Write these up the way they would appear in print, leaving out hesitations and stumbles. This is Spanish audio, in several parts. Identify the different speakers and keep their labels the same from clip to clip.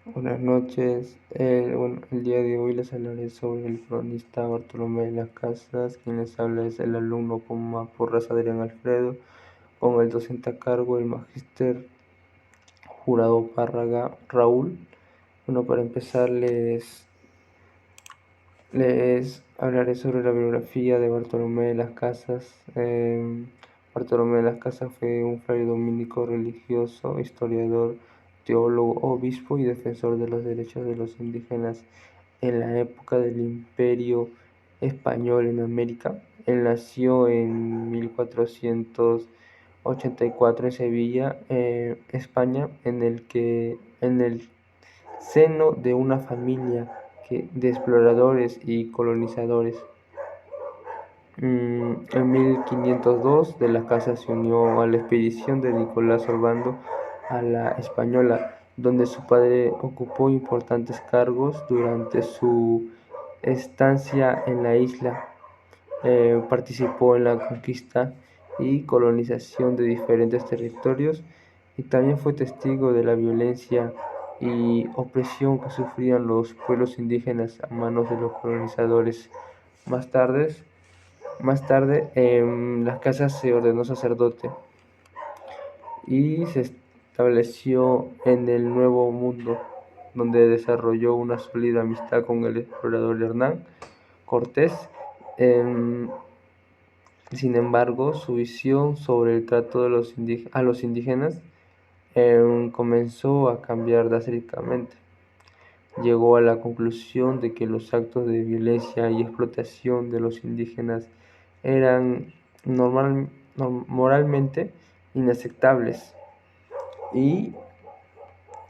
Speaker 1: Buenas noches. El día de hoy les hablaré sobre el cronista Bartolomé de las Casas. Quien les habla es el alumno Porras Adrián Alfredo, con el docente a cargo, el magíster Jurado Párraga Raúl. Para empezar, les hablaré sobre la biografía de Bartolomé de las Casas. Bartolomé de las Casas fue un fraile dominico religioso, historiador, teólogo, obispo y defensor de los derechos de los indígenas en la época del Imperio Español en América. Él nació en 1484 en Sevilla, España, en el seno de una familia de exploradores y colonizadores. En 1502 de la Casa se unió a la expedición de Nicolás Obando a la Española, donde su padre ocupó importantes cargos durante su estancia en la isla. Participó en la conquista y colonización de diferentes territorios y también fue testigo de la violencia y opresión que sufrían los pueblos indígenas a manos de los colonizadores. Más tarde, en Las Casas se ordenó sacerdote y se estableció en el Nuevo Mundo, donde desarrolló una sólida amistad con el explorador Hernán Cortés. Sin embargo, su visión sobre el trato de a los indígenas comenzó a cambiar drásticamente. Llegó a la conclusión de que los actos de violencia y explotación de los indígenas eran moralmente inaceptables y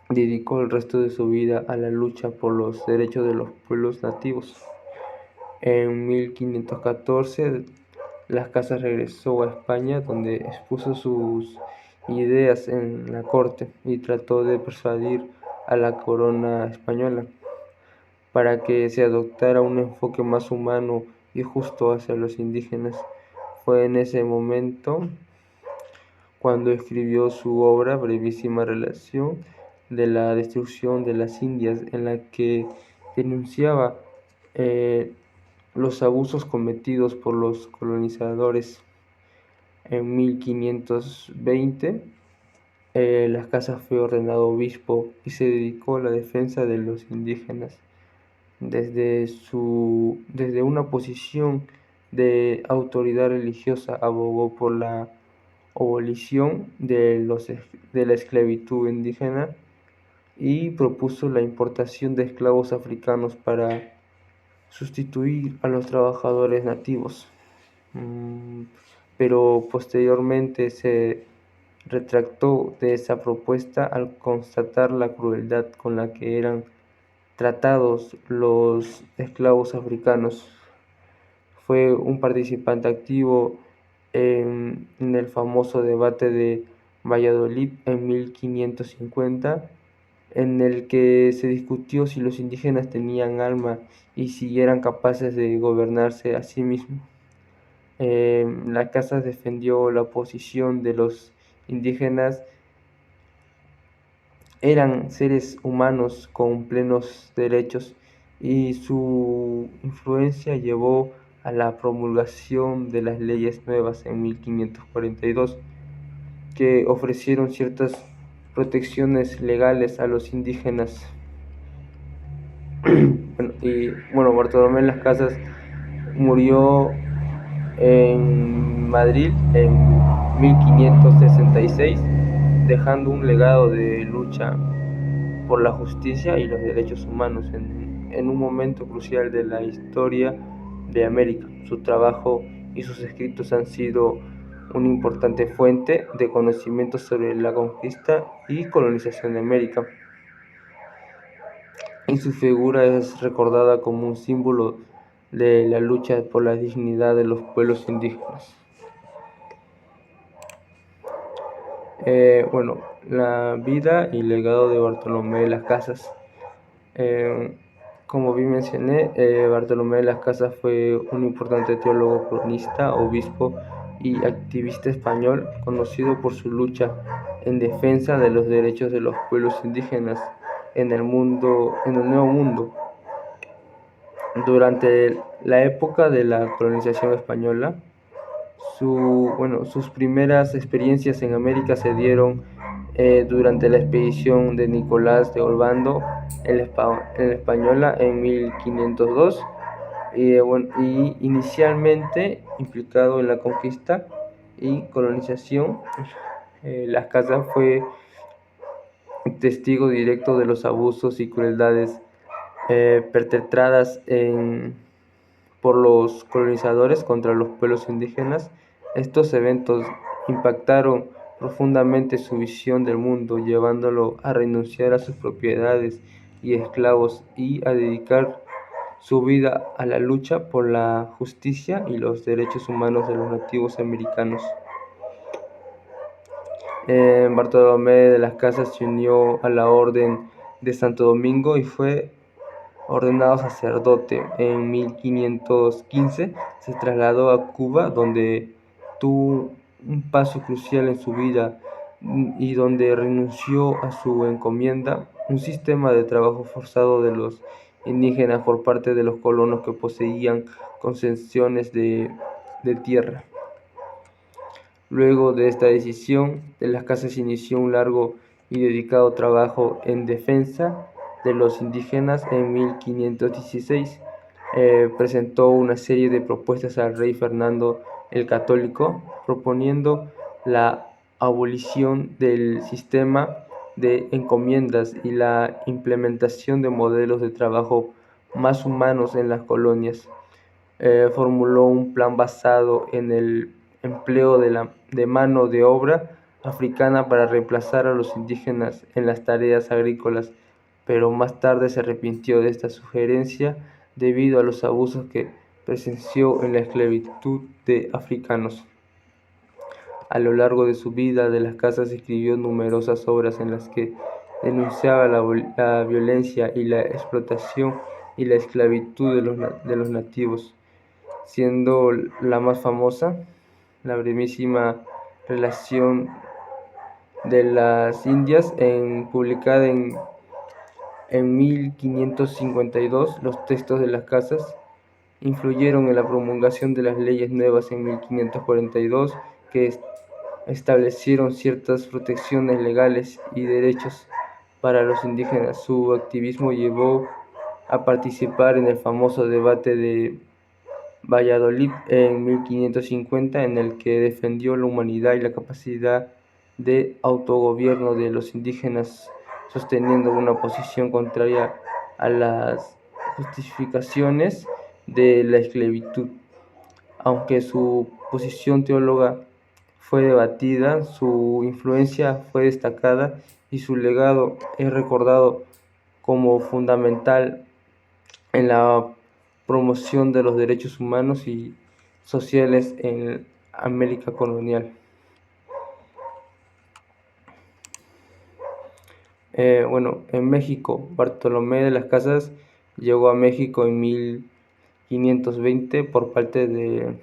Speaker 1: dedicó el resto de su vida a la lucha por los derechos de los pueblos nativos. En 1514, Las Casas regresó a España, donde expuso sus ideas en la corte y trató de persuadir a la corona española para que se adoptara un enfoque más humano y justo hacia los indígenas. Fue en ese momento cuando escribió su obra Brevísima Relación de la destrucción de las Indias, en la que denunciaba los abusos cometidos por los colonizadores. En 1520, Las Casas fue ordenado obispo y se dedicó a la defensa de los indígenas. Desde una posición de autoridad religiosa abogó por la abolición de la esclavitud indígena y propuso la importación de esclavos africanos para sustituir a los trabajadores nativos. Pero posteriormente se retractó de esa propuesta al constatar la crueldad con la que eran tratados los esclavos africanos. Fue un participante activo en el famoso debate de Valladolid en 1550, en el que se discutió si los indígenas tenían alma y si eran capaces de gobernarse a sí mismos. La Casa defendió la posición de los indígenas eran seres humanos con plenos derechos y su influencia llevó a la promulgación de las leyes nuevas en 1542, que ofrecieron ciertas protecciones legales a los indígenas. Bartolomé de las Casas murió en Madrid en 1566, dejando un legado de lucha por la justicia y los derechos humanos en un momento crucial de la historia de América. Su trabajo y sus escritos han sido una importante fuente de conocimiento sobre la conquista y colonización de América, y su figura es recordada como un símbolo de la lucha por la dignidad de los pueblos indígenas. La vida y legado de Bartolomé de las Casas. Como bien mencioné, Bartolomé de las Casas fue un importante teólogo, cronista, obispo y activista español, conocido por su lucha en defensa de los derechos de los pueblos indígenas. en el Nuevo Mundo. Durante la época de la colonización española, sus primeras experiencias en América se dieron durante la expedición de Nicolás de Obando en la Española en 1502 y inicialmente implicado en la conquista y colonización. Las Casas fue testigo directo de los abusos y crueldades perpetradas por los colonizadores contra los pueblos indígenas. Estos eventos impactaron profundamente su visión del mundo, llevándolo a renunciar a sus propiedades y esclavos y a dedicar su vida a la lucha por la justicia y los derechos humanos de los nativos americanos. Bartolomé de las Casas se unió a la Orden de Santo Domingo y fue ordenado sacerdote. En 1515 se trasladó a Cuba, donde tuvo un paso crucial en su vida y donde renunció a su encomienda, un sistema de trabajo forzado de los indígenas por parte de los colonos que poseían concesiones de tierra. Luego de esta decisión, de las Casas inició un largo y dedicado trabajo en defensa de los indígenas. En 1516 presentó una serie de propuestas al rey Fernando el Católico, proponiendo la abolición del sistema de encomiendas y la implementación de modelos de trabajo más humanos en las colonias. Formuló un plan basado en el empleo de mano de obra africana para reemplazar a los indígenas en las tareas agrícolas, pero más tarde se arrepintió de esta sugerencia debido a los abusos que presenció en la esclavitud de africanos. A lo largo de su vida, de las Casas escribió numerosas obras en las que denunciaba la violencia y la explotación y la esclavitud de los nativos, siendo la más famosa la brevísima Relación de las Indias, publicada en 1552. Los textos de las Casas influyeron en la promulgación de las leyes nuevas en 1542, que establecieron ciertas protecciones legales y derechos para los indígenas. Su activismo llevó a participar en el famoso debate de Valladolid en 1550, en el que defendió la humanidad y la capacidad de autogobierno de los indígenas, sosteniendo una posición contraria a las justificaciones de la esclavitud. Aunque su posición teóloga fue debatida, su influencia fue destacada y su legado es recordado como fundamental en la promoción de los derechos humanos y sociales en América colonial. En México, Bartolomé de las Casas llegó a México en 1520 por parte de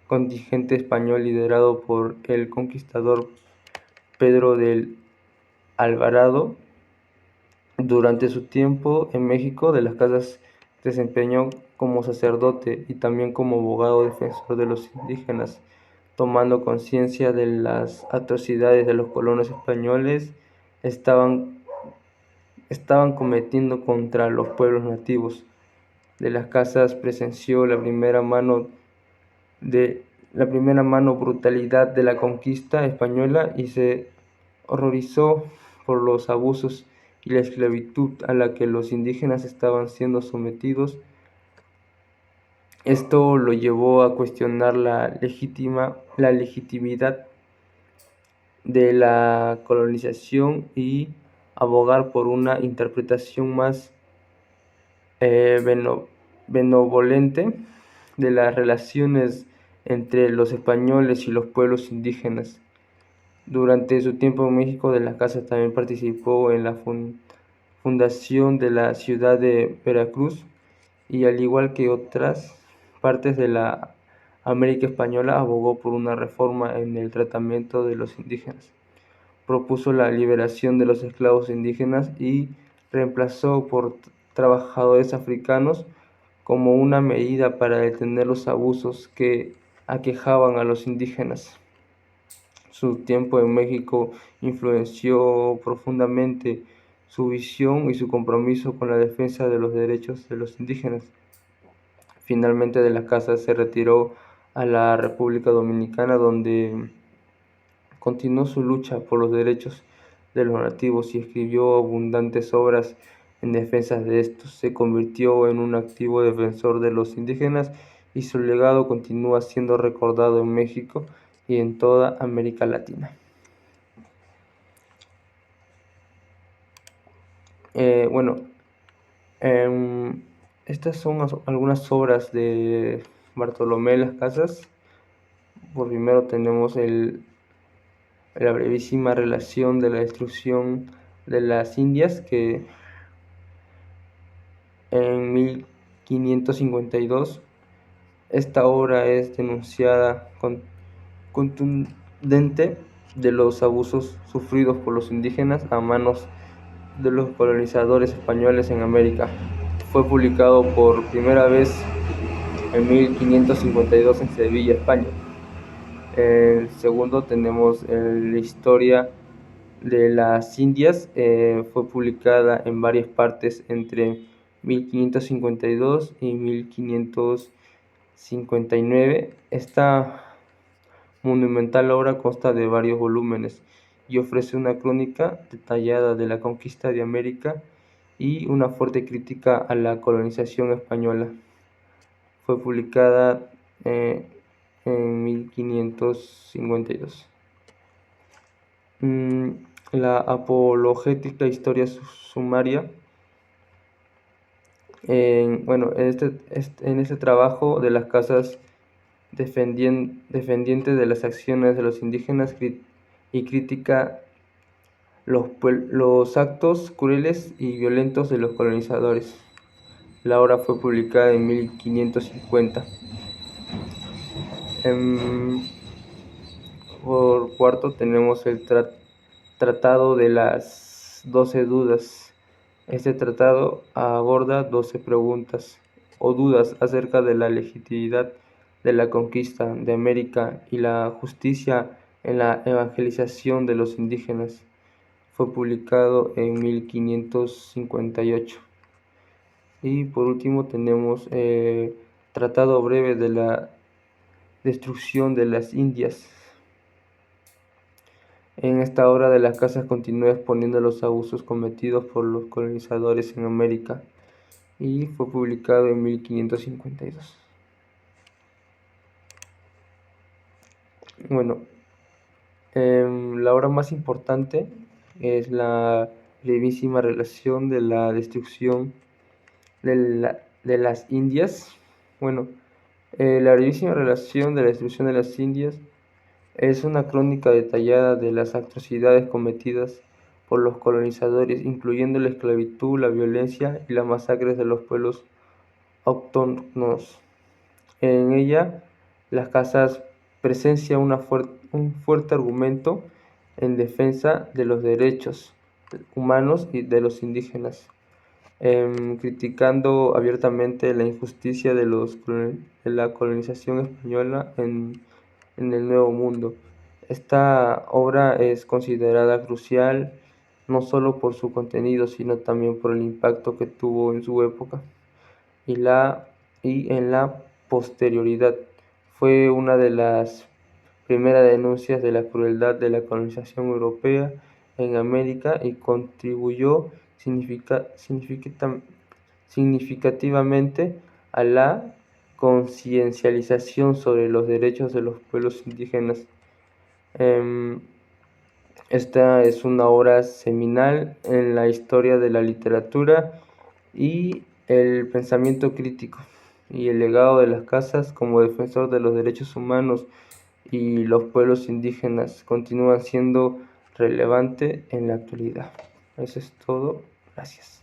Speaker 1: contingente español liderado por el conquistador Pedro del Alvarado. Durante su tiempo en México, de las Casas se desempeñó como sacerdote y también como abogado defensor de los indígenas, tomando conciencia de las atrocidades de los colonos españoles estaban cometiendo contra los pueblos nativos. De las Casas presenció la primera mano brutalidad de la conquista española y se horrorizó por los abusos y la esclavitud a la que los indígenas estaban siendo sometidos. Esto lo llevó a cuestionar la legitimidad de la colonización y abogar por una interpretación más benevolente de las relaciones entre los españoles y los pueblos indígenas. Durante su tiempo en México, de las Casas también participó en la fundación de la ciudad de Veracruz y, al igual que otras partes de la América española, abogó por una reforma en el tratamiento de los indígenas. propuso la liberación de los esclavos indígenas y reemplazó por trabajadores africanos como una medida para detener los abusos que aquejaban a los indígenas. Su tiempo en México influenció profundamente su visión y su compromiso con la defensa de los derechos de los indígenas. Finalmente de la casa se retiró a la República Dominicana, donde continuó su lucha por los derechos de los nativos y escribió abundantes obras en defensa de estos. Se convirtió en un activo defensor de los indígenas y su legado continúa siendo recordado en México y en toda América Latina. Bueno, estas son algunas obras de Bartolomé Las Casas. Por primero tenemos la brevísima relación de la destrucción de las Indias, que en 1552 esta obra es denunciada contundente de los abusos sufridos por los indígenas a manos de los colonizadores españoles en América. Fue publicado por primera vez en 1552 en Sevilla, España. El segundo tenemos la historia de las Indias. Fue publicada en varias partes entre 1552 y 1559. Esta monumental obra consta de varios volúmenes y ofrece una crónica detallada de la conquista de América y una fuerte crítica a la colonización española. Fue publicada en 1552. La apologética historia sumaria. En este trabajo de las casas defendientes de las acciones de los indígenas y critica los actos crueles y violentos de los colonizadores. La obra fue publicada en 1550. Por cuarto tenemos el Tratado de las 12 dudas. Este tratado aborda 12 preguntas o dudas acerca de la legitimidad de la conquista de América y la justicia en la evangelización de los indígenas. Fue publicado en 1558. Y por último tenemos Tratado breve de la destrucción de las Indias. En esta obra de las casas continúa exponiendo los abusos cometidos por los colonizadores en América y fue publicado en 1552. Bueno, la obra más importante es la brevísima relación de la destrucción de las Indias. Bueno, la brevísima relación de la destrucción de las Indias es una crónica detallada de las atrocidades cometidas por los colonizadores, incluyendo la esclavitud, la violencia y las masacres de los pueblos autóctonos. En ella, las casas presencia un fuerte argumento en defensa de los derechos humanos y de los indígenas, criticando abiertamente la injusticia de la colonización española en el Nuevo Mundo. Esta obra es considerada crucial no solo por su contenido, sino también por el impacto que tuvo en su época y en la posterioridad. Fue una de las primeras denuncias de la crueldad de la colonización europea en América y contribuyó significativamente a la conciencialización sobre los derechos de los pueblos indígenas. Esta es una obra seminal en la historia de la literatura y el pensamiento crítico, y el legado de las casas como defensor de los derechos humanos y los pueblos indígenas continúa siendo relevante en la actualidad. Eso es todo. Gracias.